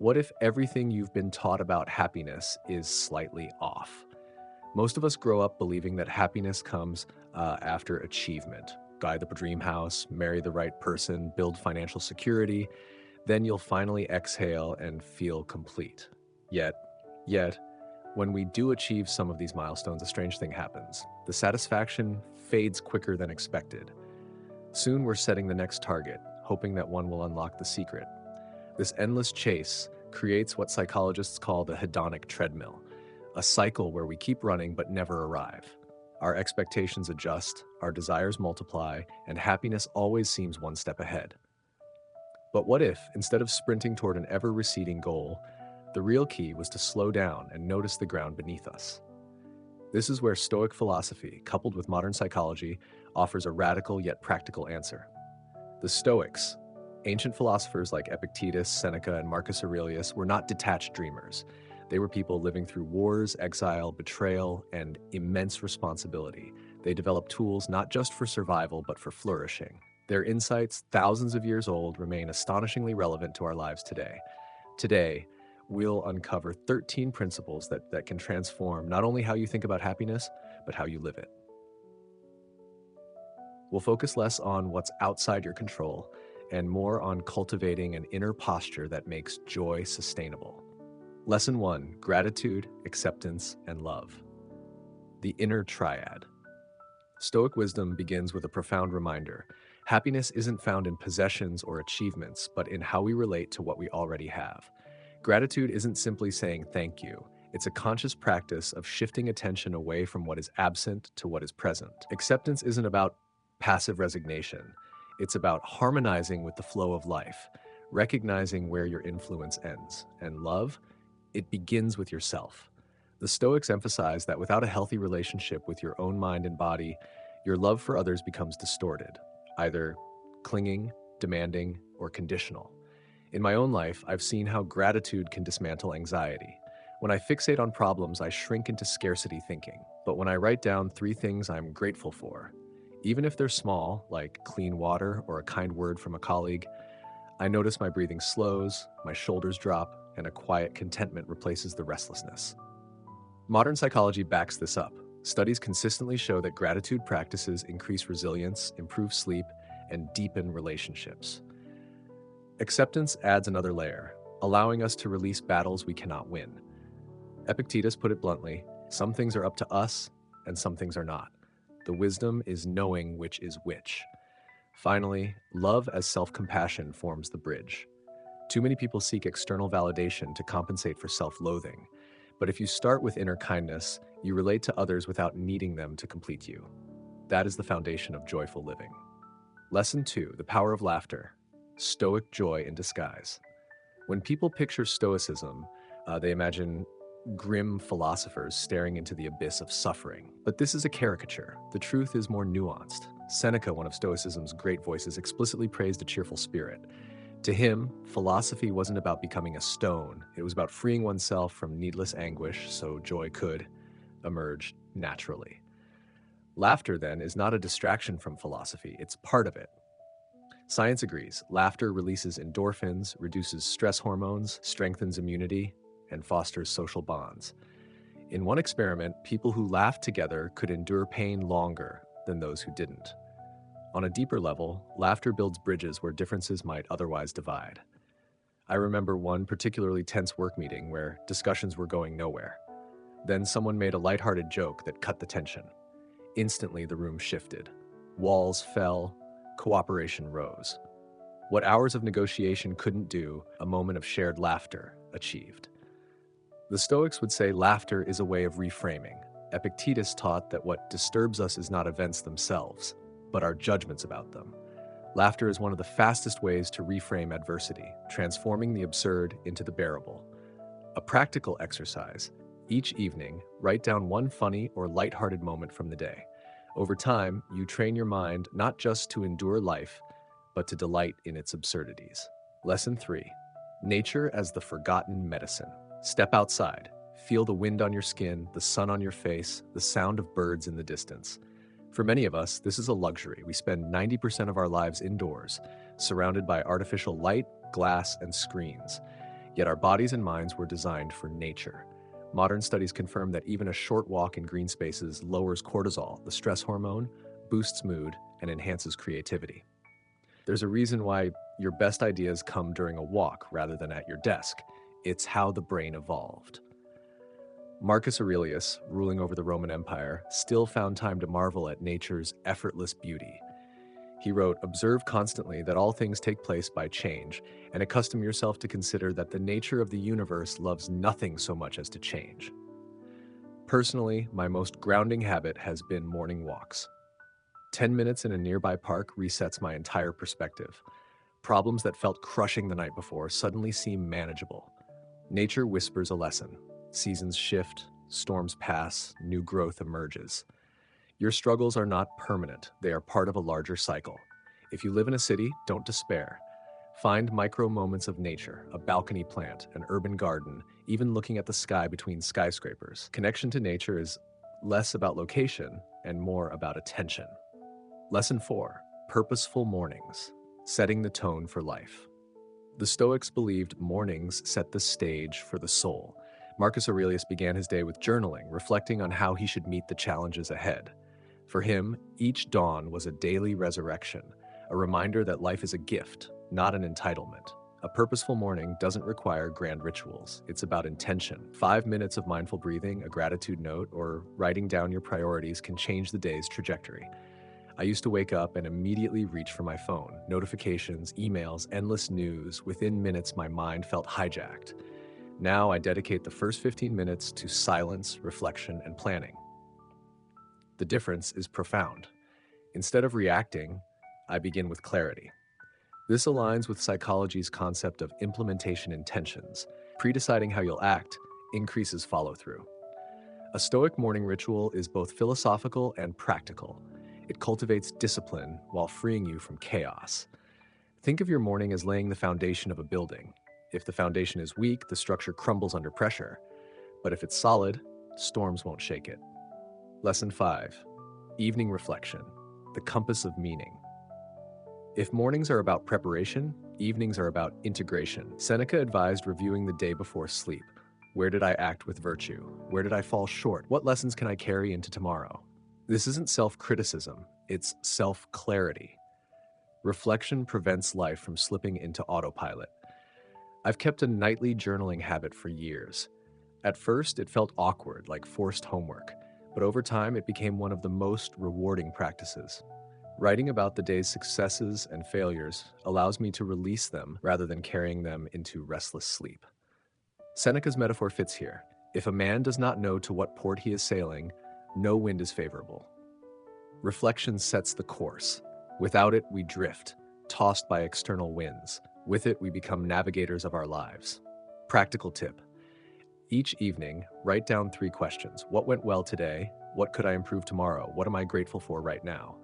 What if everything you've been taught about happiness is slightly off? Most of us grow up believing that happiness comes after achievement. Buy the dream house, marry the right person, build financial security, then you'll finally exhale and feel complete. Yet, yet, when we do achieve some of these milestones, a strange thing happens. The satisfaction fades quicker than expected. Soon we're setting the next target, hoping that one will unlock the secret. This endless chase creates what psychologists call the hedonic treadmill, a cycle where we keep running but never arrive. Our expectations adjust, our desires multiply, and happiness always seems one step ahead. But what if, instead of sprinting toward an ever-receding goal, the real key was to slow down and notice the ground beneath us? This is where Stoic philosophy, coupled with modern psychology, offers a radical yet practical answer. The Stoics, ancient philosophers like Epictetus, Seneca, and Marcus Aurelius, were not detached dreamers. They were people living through wars, exile, betrayal, and immense responsibility. They developed tools not just for survival, but for flourishing. Their insights, thousands of years old, remain astonishingly relevant to our lives today. Today, we'll uncover 13 principles that can transform not only how you think about happiness, but how you live it. We'll focus less on what's outside your control and more on cultivating an inner posture that makes joy sustainable. Lesson 1: Gratitude, Acceptance, and Love. The inner triad. Stoic wisdom begins with a profound reminder. Happiness isn't found in possessions or achievements, but in how we relate to what we already have. Gratitude isn't simply saying thank you. It's a conscious practice of shifting attention away from what is absent to what is present. Acceptance isn't about passive resignation. It's about harmonizing with the flow of life, recognizing where your influence ends. And love, it begins with yourself. The Stoics emphasize that without a healthy relationship with your own mind and body, your love for others becomes distorted, either clinging, demanding, or conditional. In my own life, I've seen how gratitude can dismantle anxiety. When I fixate on problems, I shrink into scarcity thinking. But when I write down 3 things I'm grateful for, even if they're small, like clean water or a kind word from a colleague, I notice my breathing slows, my shoulders drop, and a quiet contentment replaces the restlessness. Modern psychology backs this up. Studies consistently show that gratitude practices increase resilience, improve sleep, and deepen relationships. Acceptance adds another layer, allowing us to release battles we cannot win. Epictetus put it bluntly, some things are up to us, and some things are not. The wisdom is knowing which is which. Finally, love as self-compassion forms the bridge. Too many people seek external validation to compensate for self-loathing. But if you start with inner kindness, you relate to others without needing them to complete you. That is the foundation of joyful living. Lesson 2: The power of laughter. Stoic joy in disguise. When people picture Stoicism, they imagine grim philosophers staring into the abyss of suffering. But this is a caricature. The truth is more nuanced. Seneca, one of Stoicism's great voices, explicitly praised a cheerful spirit. To him, philosophy wasn't about becoming a stone. It was about freeing oneself from needless anguish so joy could emerge naturally. Laughter, then, is not a distraction from philosophy. It's part of it. Science agrees. Laughter releases endorphins, reduces stress hormones, strengthens immunity, and fosters social bonds. In one experiment, people who laughed together could endure pain longer than those who didn't. On a deeper level, laughter builds bridges where differences might otherwise divide. I remember one particularly tense work meeting where discussions were going nowhere. Then someone made a lighthearted joke that cut the tension. Instantly, the room shifted. Walls fell, cooperation rose. What hours of negotiation couldn't do, a moment of shared laughter achieved. The Stoics would say laughter is a way of reframing. Epictetus taught that what disturbs us is not events themselves, but our judgments about them. Laughter is one of the fastest ways to reframe adversity, transforming the absurd into the bearable. A practical exercise: each evening, write down one funny or lighthearted moment from the day. Over time, you train your mind not just to endure life, but to delight in its absurdities. Lesson 3: Nature as the forgotten medicine. Step outside. Feel the wind on your skin, the sun on your face, the sound of birds in the distance. For many of us, this is a luxury. We spend 90% of our lives indoors, surrounded by artificial light, glass, and screens. Yet our bodies and minds were designed for nature. Modern studies confirm that even a short walk in green spaces lowers cortisol, the stress hormone, boosts mood, and enhances creativity. There's a reason why your best ideas come during a walk rather than at your desk. It's how the brain evolved. Marcus Aurelius, ruling over the Roman Empire, still found time to marvel at nature's effortless beauty. He wrote, "Observe constantly that all things take place by change, and accustom yourself to consider that the nature of the universe loves nothing so much as to change." Personally, my most grounding habit has been morning walks. 10 minutes in a nearby park resets my entire perspective. Problems that felt crushing the night before suddenly seem manageable. Nature whispers a lesson. Seasons shift, storms pass, new growth emerges. Your struggles are not permanent, they are part of a larger cycle. If you live in a city, don't despair. Find micro moments of nature, a balcony plant, an urban garden, even looking at the sky between skyscrapers. Connection to nature is less about location and more about attention. Lesson 4. Purposeful mornings, setting the tone for life. The Stoics believed mornings set the stage for the soul. Marcus Aurelius began his day with journaling, reflecting on how he should meet the challenges ahead. For him, each dawn was a daily resurrection, a reminder that life is a gift, not an entitlement. A purposeful morning doesn't require grand rituals. It's about intention. 5 minutes of mindful breathing, a gratitude note, or writing down your priorities can change the day's trajectory. I used to wake up and immediately reach for my phone. Notifications, emails, endless news. Within minutes, my mind felt hijacked. Now I dedicate the first 15 minutes to silence, reflection, and planning. The difference is profound. Instead of reacting, I begin with clarity. This aligns with psychology's concept of implementation intentions. Pre-deciding how you'll act increases follow-through. A Stoic morning ritual is both philosophical and practical. It cultivates discipline while freeing you from chaos. Think of your morning as laying the foundation of a building. If the foundation is weak, the structure crumbles under pressure. But if it's solid, storms won't shake it. Lesson 5. Evening reflection, the compass of meaning. If mornings are about preparation, evenings are about integration. Seneca advised reviewing the day before sleep. Where did I act with virtue? Where did I fall short? What lessons can I carry into tomorrow? This isn't self-criticism, it's self-clarity. Reflection prevents life from slipping into autopilot. I've kept a nightly journaling habit for years. At first, it felt awkward, like forced homework, but over time, it became one of the most rewarding practices. Writing about the day's successes and failures allows me to release them rather than carrying them into restless sleep. Seneca's metaphor fits here. If a man does not know to what port he is sailing, no wind is favorable. Reflection sets the course. Without it, we drift, tossed by external winds. With it, we become navigators of our lives. Practical tip. Each evening, write down 3 questions. What went well today? What could I improve tomorrow? What am I grateful for right now?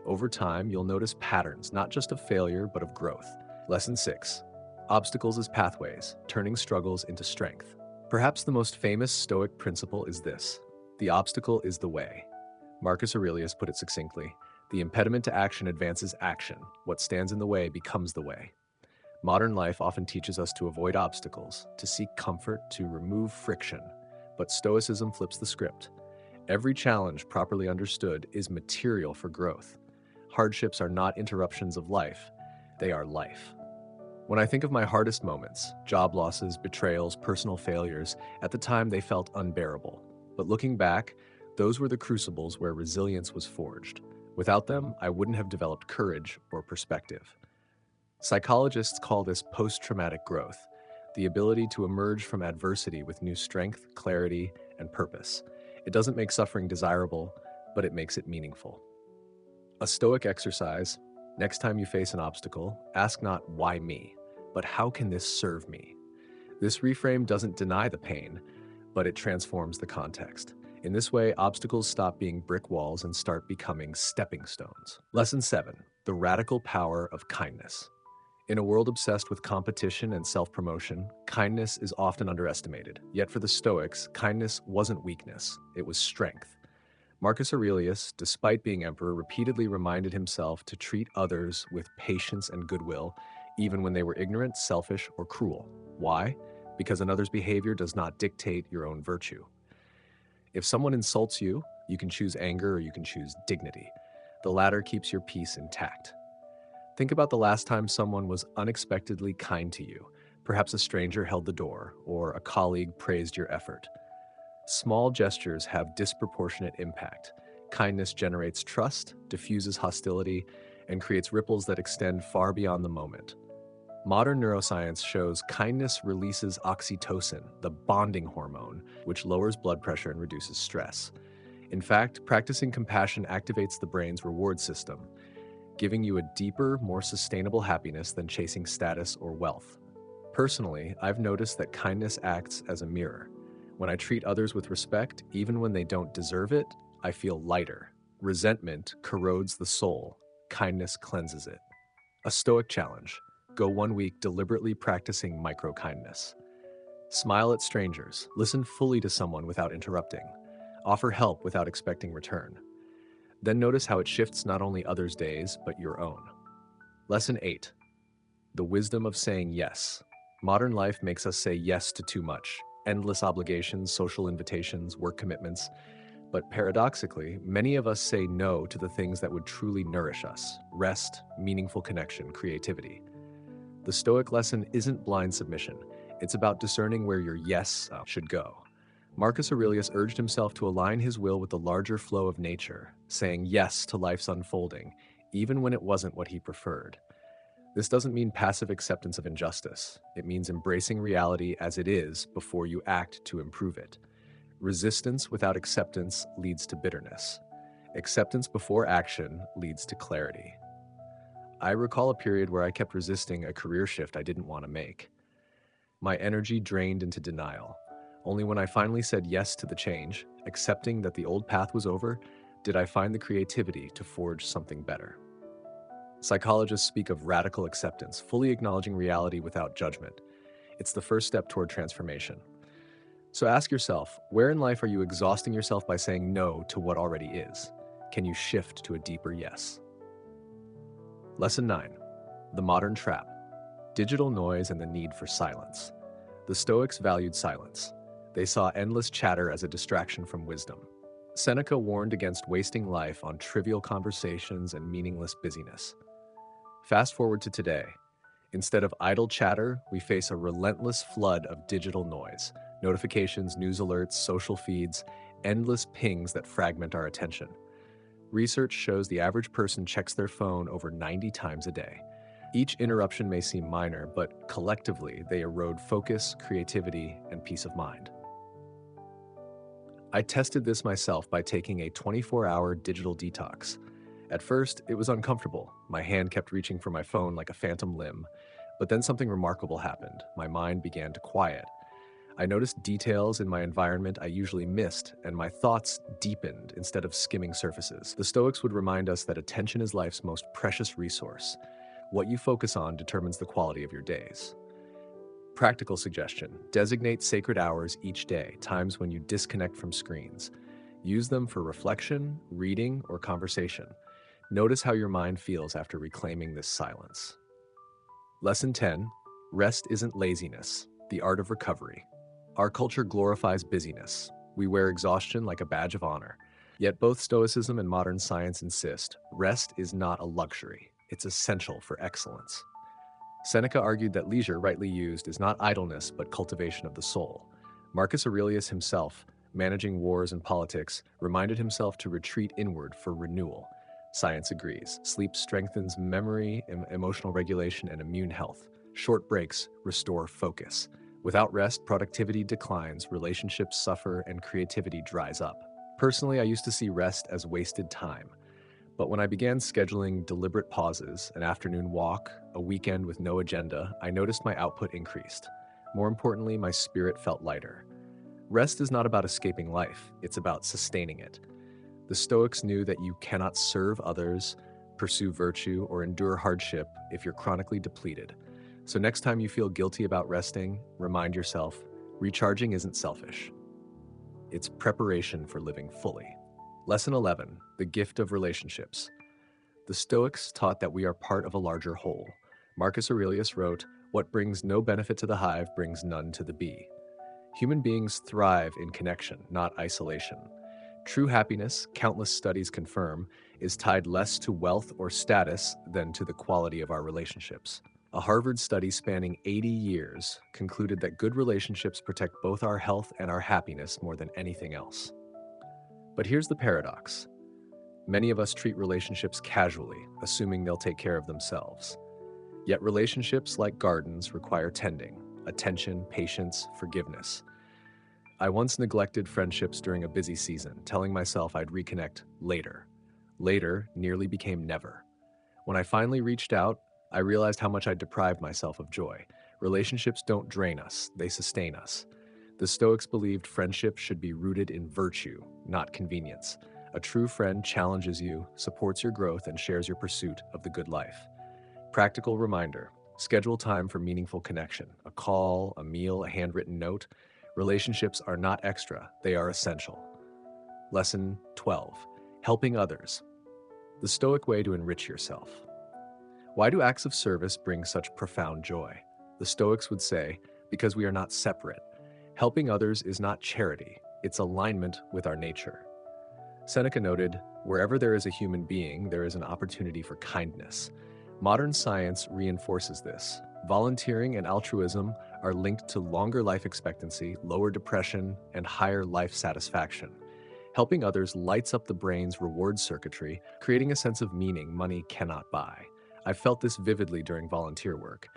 Over time, you'll notice patterns, not just of failure, but of growth. Lesson 6. Obstacles as pathways, turning struggles into strength. Perhaps the most famous Stoic principle is this: the obstacle is the way. Marcus Aurelius put it succinctly: the impediment to action advances action. What stands in the way becomes the way. Modern life often teaches us to avoid obstacles, to seek comfort, to remove friction. But Stoicism flips the script. Every challenge, properly understood, is material for growth. Hardships are not interruptions of life, they are life. When I think of my hardest moments, job losses, betrayals, personal failures, at the time they felt unbearable. But looking back, those were the crucibles where resilience was forged. Without them, I wouldn't have developed courage or perspective. Psychologists call this post-traumatic growth, the ability to emerge from adversity with new strength, clarity, and purpose. It doesn't make suffering desirable, but it makes it meaningful. A Stoic exercise: next time you face an obstacle, ask not "why me?" but "how can this serve me?" This reframe doesn't deny the pain, but it transforms the context. In this way, obstacles stop being brick walls and start becoming stepping stones. Lesson 7. The radical power of kindness. In a world obsessed with competition and self-promotion, kindness is often underestimated. Yet for the Stoics, kindness wasn't weakness, it was strength. Marcus Aurelius, despite being emperor, repeatedly reminded himself to treat others with patience and goodwill, even when they were ignorant, selfish, or cruel. Why? because another's behavior does not dictate your own virtue. If someone insults you, you can choose anger or you can choose dignity. The latter keeps your peace intact. Think about the last time someone was unexpectedly kind to you. Perhaps a stranger held the door, or a colleague praised your effort. Small gestures have disproportionate impact. Kindness generates trust, diffuses hostility, and creates ripples that extend far beyond the moment. Modern neuroscience shows kindness releases oxytocin, the bonding hormone, which lowers blood pressure and reduces stress. In fact, practicing compassion activates the brain's reward system, giving you a deeper, more sustainable happiness than chasing status or wealth. Personally, I've noticed that kindness acts as a mirror. When I treat others with respect, even when they don't deserve it, I feel lighter. Resentment corrodes the soul. Kindness cleanses it. A Stoic challenge. Go 1 week deliberately practicing micro-kindness. Smile at strangers. Listen fully to someone without interrupting. Offer help without expecting return. Then notice how it shifts not only others' days, but your own. Lesson 8. The wisdom of saying yes. Modern life makes us say yes to too much. Endless obligations, social invitations, work commitments. But paradoxically, many of us say no to the things that would truly nourish us: rest, meaningful connection, creativity. The Stoic lesson isn't blind submission. It's about discerning where your yes should go. Marcus Aurelius urged himself to align his will with the larger flow of nature, saying yes to life's unfolding, even when it wasn't what he preferred. This doesn't mean passive acceptance of injustice. It means embracing reality as it is before you act to improve it. Resistance without acceptance leads to bitterness. Acceptance before action leads to clarity. I recall a period where I kept resisting a career shift I didn't want to make. My energy drained into denial. Only when I finally said yes to the change, accepting that the old path was over, did I find the creativity to forge something better. Psychologists speak of radical acceptance, fully acknowledging reality without judgment. It's the first step toward transformation. So ask yourself, where in life are you exhausting yourself by saying no to what already is? Can you shift to a deeper yes? Lesson 9. The modern trap. Digital noise and the need for silence. The Stoics valued silence. They saw endless chatter as a distraction from wisdom. Seneca warned against wasting life on trivial conversations and meaningless busyness. Fast forward to today. Instead of idle chatter, we face a relentless flood of digital noise: notifications, news alerts, social feeds, endless pings that fragment our attention. Research shows the average person checks their phone over 90 times a day. Each interruption may seem minor, but collectively they erode focus, creativity, and peace of mind. I tested this myself by taking a 24-hour digital detox. At first, it was uncomfortable. My hand kept reaching for my phone like a phantom limb. But then something remarkable happened. My mind began to quiet. I noticed details in my environment I usually missed, and my thoughts deepened instead of skimming surfaces. The Stoics would remind us that attention is life's most precious resource. What you focus on determines the quality of your days. Practical suggestion: designate sacred hours each day, times when you disconnect from screens. Use them for reflection, reading, or conversation. Notice how your mind feels after reclaiming this silence. Lesson 10. Rest isn't laziness, the art of recovery. Our culture glorifies busyness. We wear exhaustion like a badge of honor. Yet both Stoicism and modern science insist rest is not a luxury. It's essential for excellence. Seneca argued that leisure, rightly used, is not idleness but cultivation of the soul. Marcus Aurelius himself, managing wars and politics, reminded himself to retreat inward for renewal. Science agrees. Sleep strengthens memory, emotional regulation, and immune health. Short breaks restore focus. Without rest, productivity declines, relationships suffer, and creativity dries up. Personally, I used to see rest as wasted time. But when I began scheduling deliberate pauses, an afternoon walk, a weekend with no agenda, I noticed my output increased. More importantly, my spirit felt lighter. Rest is not about escaping life, it's about sustaining it. The Stoics knew that you cannot serve others, pursue virtue, or endure hardship if you're chronically depleted. So next time you feel guilty about resting, remind yourself, recharging isn't selfish. It's preparation for living fully. Lesson 11. The gift of relationships. The Stoics taught that we are part of a larger whole. Marcus Aurelius wrote, What brings no benefit to the hive brings none to the bee. Human beings thrive in connection, not isolation. True happiness, countless studies confirm, is tied less to wealth or status than to the quality of our relationships. A Harvard study spanning 80 years concluded that good relationships protect both our health and our happiness more than anything else. But here's the paradox. Many of us treat relationships casually, assuming they'll take care of themselves. Yet relationships, like gardens, require tending, attention, patience, forgiveness. I once neglected friendships during a busy season, telling myself I'd reconnect later. Later nearly became never. When I finally reached out, I realized how much I'd deprived myself of joy. Relationships don't drain us, they sustain us. The Stoics believed friendship should be rooted in virtue, not convenience. A true friend challenges you, supports your growth, and shares your pursuit of the good life. Practical reminder: schedule time for meaningful connection. A call, a meal, a handwritten note. Relationships are not extra, they are essential. Lesson 12: helping others. The Stoic way to enrich yourself. Why do acts of service bring such profound joy? The Stoics would say, because we are not separate. Helping others is not charity, it's alignment with our nature. Seneca noted, wherever there is a human being, there is an opportunity for kindness. Modern science reinforces this. Volunteering and altruism are linked to longer life expectancy, lower depression, and higher life satisfaction. Helping others lights up the brain's reward circuitry, creating a sense of meaning money cannot buy. I've felt this vividly during volunteer work.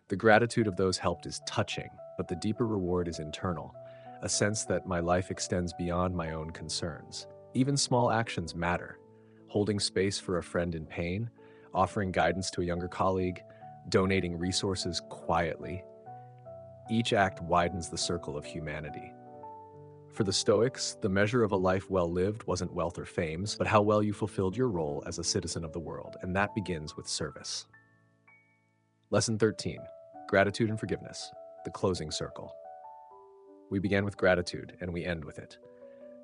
The gratitude of those helped is touching, but the deeper reward is internal, a sense that my life extends beyond my own concerns. Even small actions matter. Holding space for a friend in pain, offering guidance to a younger colleague, donating resources quietly. Each act widens the circle of humanity. For the Stoics, the measure of a life well lived wasn't wealth or fame, but how well you fulfilled your role as a citizen of the world, and that begins with service. Lesson 13: gratitude and forgiveness, the closing circle. We began with gratitude, and we end with it.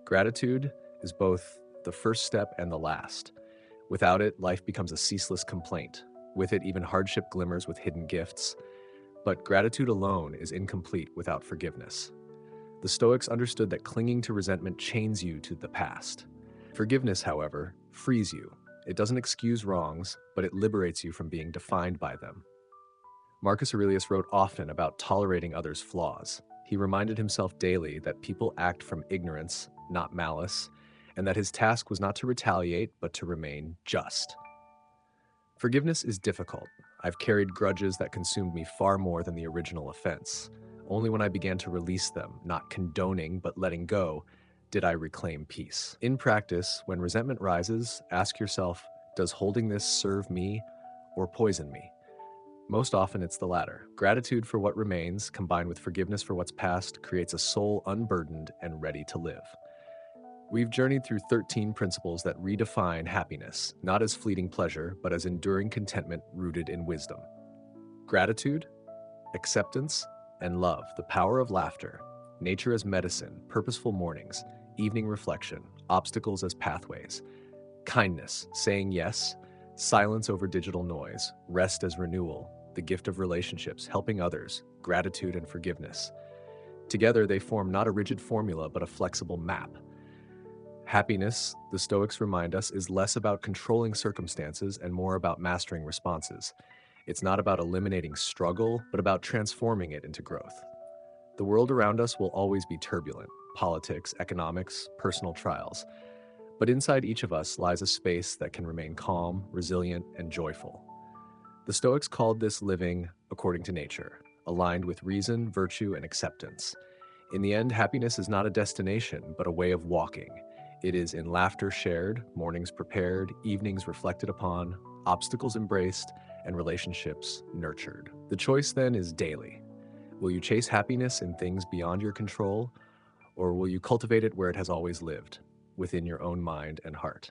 Gratitude is both the first step and the last. Without it, life becomes a ceaseless complaint. With it, even hardship glimmers with hidden gifts. But gratitude alone is incomplete without forgiveness. The Stoics understood that clinging to resentment chains you to the past. Forgiveness, however, frees you. It doesn't excuse wrongs, but it liberates you from being defined by them. Marcus Aurelius wrote often about tolerating others' flaws. He reminded himself daily that people act from ignorance, not malice, and that his task was not to retaliate, but to remain just. Forgiveness is difficult. I've carried grudges that consumed me far more than the original offense. Only when I began to release them, not condoning but letting go, did I reclaim peace. In practice, when resentment rises, ask yourself, does holding this serve me or poison me? Most often it's the latter. Gratitude for what remains, combined with forgiveness for what's past, creates a soul unburdened and ready to live. We've journeyed through 13 principles that redefine happiness, not as fleeting pleasure, but as enduring contentment rooted in wisdom. Gratitude, acceptance, and love, the power of laughter, nature as medicine, purposeful mornings, evening reflection, obstacles as pathways, kindness, saying yes, silence over digital noise, rest as renewal, the gift of relationships, helping others, gratitude and forgiveness. Together, they form not a rigid formula, but a flexible map. Happiness, the Stoics remind us, is less about controlling circumstances and more about mastering responses. It's not about eliminating struggle, but about transforming it into growth. The world around us will always be turbulent: politics, economics, personal trials. But inside each of us lies a space that can remain calm, resilient, and joyful. The Stoics called this living according to nature, aligned with reason, virtue, and acceptance. In the end, happiness is not a destination, but a way of walking. It is in laughter shared, mornings prepared, evenings reflected upon, obstacles embraced, and relationships nurtured. The choice then is daily. Will you chase happiness in things beyond your control, or will you cultivate it where it has always lived, within your own mind and heart?